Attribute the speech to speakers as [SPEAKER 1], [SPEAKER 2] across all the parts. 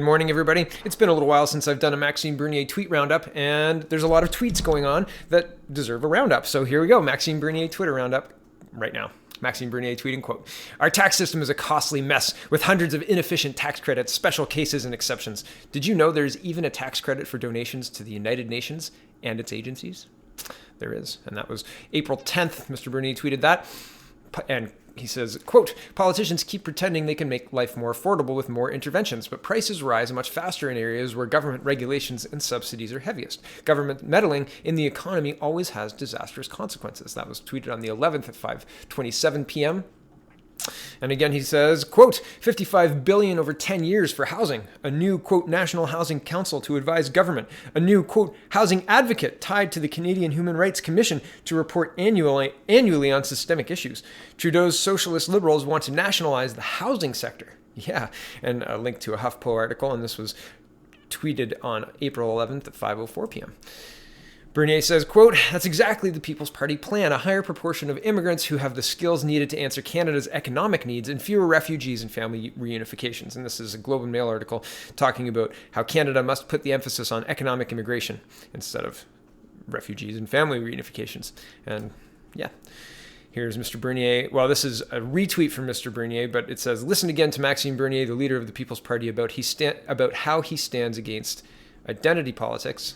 [SPEAKER 1] Good morning, everybody. It's been a little while since I've done a Maxime Bernier tweet roundup, and there's a lot of tweets going on that deserve a roundup. So here we go, Maxime Bernier Twitter roundup right now. Maxime Bernier tweeting, quote, "Our tax system is a costly mess with hundreds of inefficient tax credits, special cases, and exceptions. Did you know there's even a tax credit for donations to the United Nations and its agencies?" There is, and that was April 10th. Mr. Bernier tweeted that, and he says, quote, "Politicians keep pretending they can make life more affordable with more interventions, but prices rise much faster in areas where government regulations and subsidies are heaviest. Government meddling in the economy always has disastrous consequences." That was tweeted on the 11th at 5:27 p.m. And again, he says, quote, "$55 billion over 10 years for housing. A new, quote, National Housing Council to advise government. A new, quote, housing advocate tied to the Canadian Human Rights Commission to report annually on systemic issues. Trudeau's socialist liberals want to nationalize the housing sector." Yeah, and a link to a HuffPo article, and this was tweeted on April 11th at 5:04 p.m. Bernier says, quote, "That's exactly the People's Party plan, a higher proportion of immigrants who have the skills needed to answer Canada's economic needs and fewer refugees and family reunifications." And this is a Globe and Mail article talking about how Canada must put the emphasis on economic immigration instead of refugees and family reunifications. And yeah, here's Mr. Bernier. Well, this is a retweet from Mr. Bernier, but it says, "Listen again to Maxime Bernier, the leader of the People's Party, about how he stands against identity politics."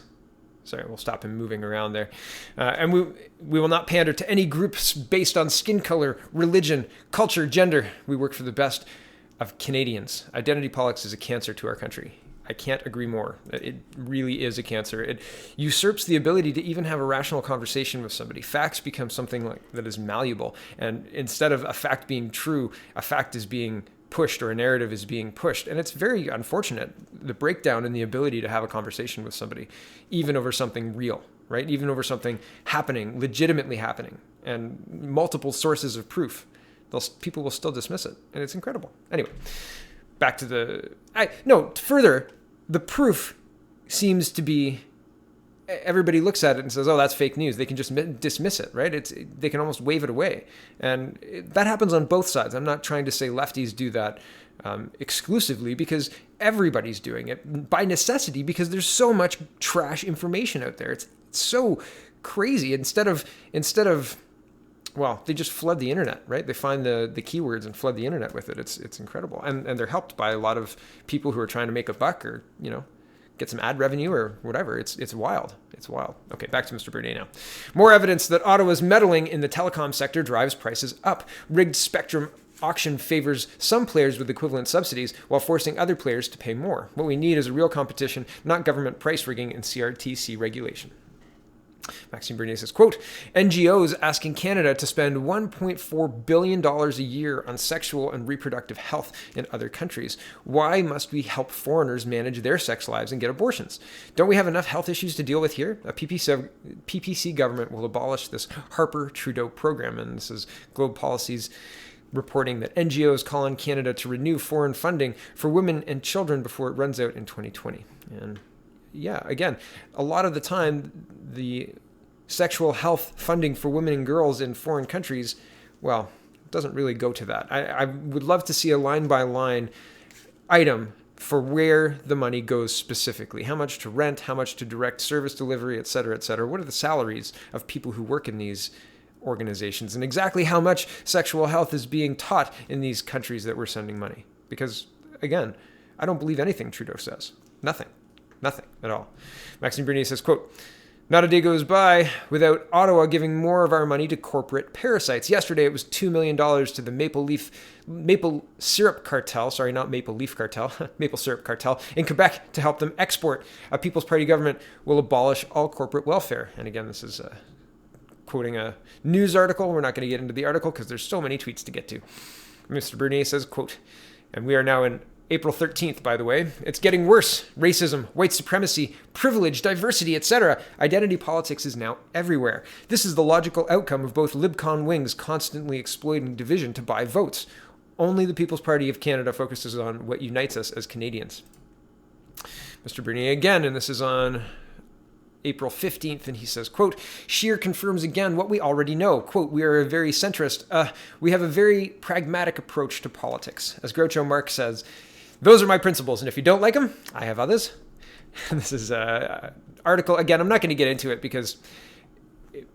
[SPEAKER 1] Sorry, we'll stop him moving around there. "And we will not pander to any groups based on skin color, religion, culture, gender. We work for the best of Canadians. Identity politics is a cancer to our country." I can't agree more. It really is a cancer. It usurps the ability to even have a rational conversation with somebody. Facts become something like that is malleable. And instead of a fact being true, a fact is being pushed, or a narrative is being pushed. And it's very unfortunate, the breakdown in the ability to have a conversation with somebody, even over something real, right? Even over something happening, legitimately happening, and multiple sources of proof. People will still dismiss it, and it's incredible. Anyway, back to further, the proof seems to be, everybody looks at it and says, "Oh, that's fake news." They can just dismiss it, right? They can almost wave it away. And that happens on both sides. I'm not trying to say lefties do that exclusively, because everybody's doing it by necessity, because there's so much trash information out there. It's so crazy. Instead of, well, they just flood the internet, right? They find the keywords and flood the internet with it. It's incredible. And they're helped by a lot of people who are trying to make a buck, or, get some ad revenue or whatever. It's wild. It's wild. Okay, back to Mr. Bernier now. "More evidence that Ottawa's meddling in the telecom sector drives prices up. Rigged spectrum auction favors some players with equivalent subsidies while forcing other players to pay more. What we need is a real competition, not government price rigging and CRTC regulation." Maxime Bernier says, quote, "NGOs asking Canada to spend $1.4 billion a year on sexual and reproductive health in other countries. Why must we help foreigners manage their sex lives and get abortions? Don't we have enough health issues to deal with here? A PPC government will abolish this Harper-Trudeau program." And this is Globe Policies reporting that NGOs call on Canada to renew foreign funding for women and children before it runs out in 2020. And yeah, again, a lot of the time, the sexual health funding for women and girls in foreign countries, well, it doesn't really go to that. I would love to see a line-by-line item for where the money goes specifically. How much to rent, how much to direct service delivery, et cetera, et cetera. What are the salaries of people who work in these organizations? And exactly how much sexual health is being taught in these countries that we're sending money? Because, again, I don't believe anything Trudeau says. Nothing at all. Maxime Bernier says, quote, "Not a day goes by without Ottawa giving more of our money to corporate parasites. Yesterday, it was $2 million to the maple syrup cartel in Quebec to help them export. A People's Party government will abolish all corporate welfare." And again, this is quoting a news article. We're not going to get into the article because there's so many tweets to get to. Mr. Bernier says, quote, "And we are now in April 13th, by the way. It's getting worse. Racism, white supremacy, privilege, diversity, etc. Identity politics is now everywhere. This is the logical outcome of both LibCon wings constantly exploiting division to buy votes. Only the People's Party of Canada focuses on what unites us as Canadians." Mr. Bernier again, and this is on April 15th, and he says, quote, "Scheer confirms again what we already know. Quote, we are a very centrist. We have a very pragmatic approach to politics. As Groucho Marx says, those are my principles. And if you don't like them, I have others. This is an article. Again, I'm not going to get into it because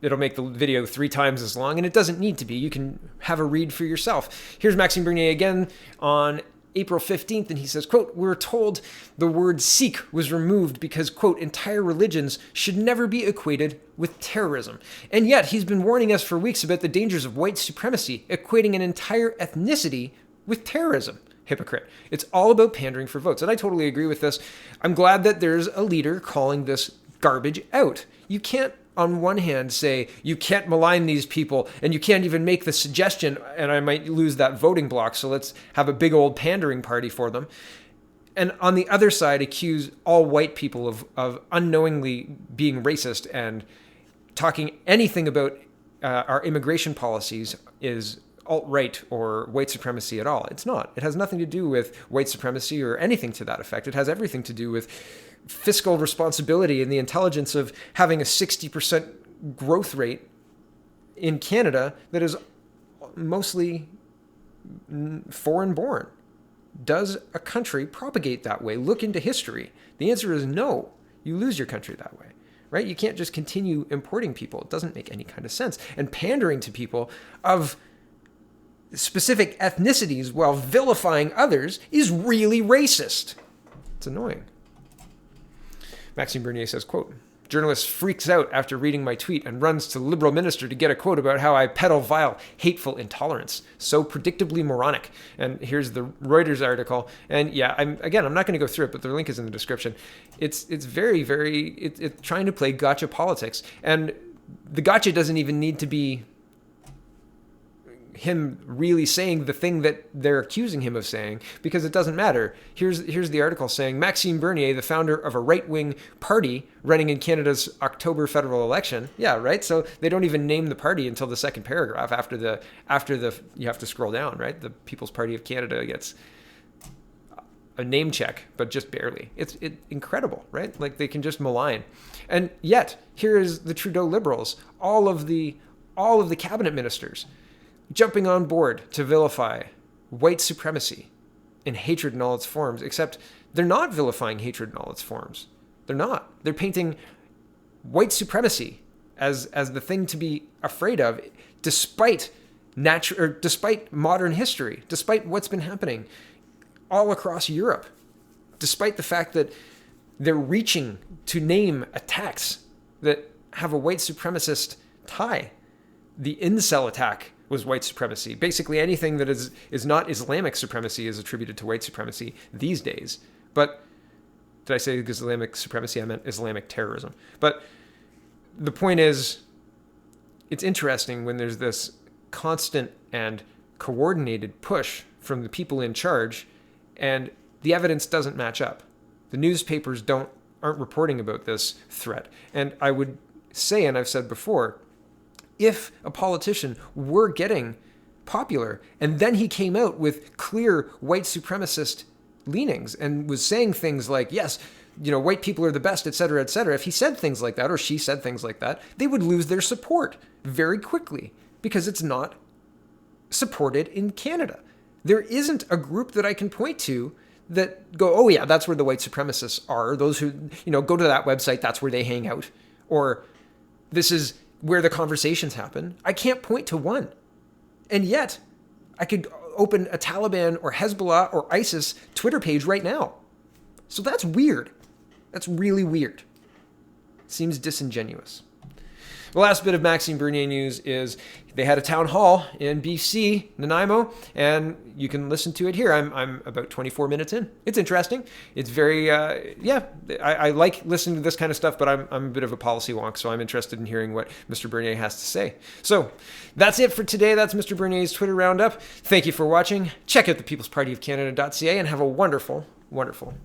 [SPEAKER 1] it'll make the video 3 times as long, and it doesn't need to be. You can have a read for yourself. Here's Maxime Bernier again on April 15th, and he says, quote, "We're told the word Sikh was removed because, quote, entire religions should never be equated with terrorism. And yet he's been warning us for weeks about the dangers of white supremacy, equating an entire ethnicity with terrorism. Hypocrite. It's all about pandering for votes." And I totally agree with this. I'm glad that there's a leader calling this garbage out. You can't, on one hand, say you can't malign these people, and you can't even make the suggestion, and I might lose that voting block, so let's have a big old pandering party for them. And on the other side, accuse all white people of unknowingly being racist and talking anything about our immigration policies is alt-right or white supremacy at all. It's not. It has nothing to do with white supremacy or anything to that effect. It has everything to do with fiscal responsibility and the intelligence of having a 60% growth rate in Canada that is mostly foreign born. Does a country propagate that way? Look into history. The answer is no. You lose your country that way, right? You can't just continue importing people. It doesn't make any kind of sense. And pandering to people of specific ethnicities while vilifying others is really racist. It's annoying. Maxime Bernier says, quote, "Journalist freaks out after reading my tweet and runs to Liberal minister to get a quote about how I peddle vile, hateful intolerance. So predictably moronic." And here's the Reuters article. And yeah, I'm not going to go through it, but the link is in the description. It's trying to play gotcha politics. And the gotcha doesn't even need to be him really saying the thing that they're accusing him of saying, because it doesn't matter. Here's the article saying, Maxime Bernier, the founder of a right-wing party running in Canada's October federal election. Yeah, right? So they don't even name the party until the second paragraph after the you have to scroll down, right? The People's Party of Canada gets a name check, but just barely. It's incredible, right? Like they can just malign. And yet, here is the Trudeau Liberals, all of the cabinet ministers jumping on board to vilify white supremacy and hatred in all its forms, except they're not vilifying hatred in all its forms. They're not. They're painting white supremacy as the thing to be afraid of, despite modern history, despite what's been happening all across Europe, despite the fact that they're reaching to name attacks that have a white supremacist tie. The incel attack was white supremacy. Basically anything that is not Islamic supremacy is attributed to white supremacy these days. But did I say Islamic supremacy? I meant Islamic terrorism. But the point is, it's interesting when there's this constant and coordinated push from the people in charge and the evidence doesn't match up. The newspapers aren't reporting about this threat. And I would say, and I've said before, if a politician were getting popular and then he came out with clear white supremacist leanings and was saying things like, yes, white people are the best, et cetera, if he said things like that or she said things like that, they would lose their support very quickly because it's not supported in Canada. There isn't a group that I can point to that go, oh yeah, that's where the white supremacists are. Those who, go to that website, that's where they hang out. Or this is where the conversations happen. I can't point to one. And yet, I could open a Taliban or Hezbollah or ISIS Twitter page right now. So that's weird. That's really weird. Seems disingenuous. The last bit of Maxime Bernier news is they had a town hall in BC, Nanaimo, and you can listen to it here. I'm about 24 minutes in. It's interesting. It's very, I like listening to this kind of stuff, but I'm a bit of a policy wonk, so I'm interested in hearing what Mr. Bernier has to say. So that's it for today. That's Mr. Bernier's Twitter Roundup. Thank you for watching. Check out the peoplespartyofcanada.ca and have a wonderful, wonderful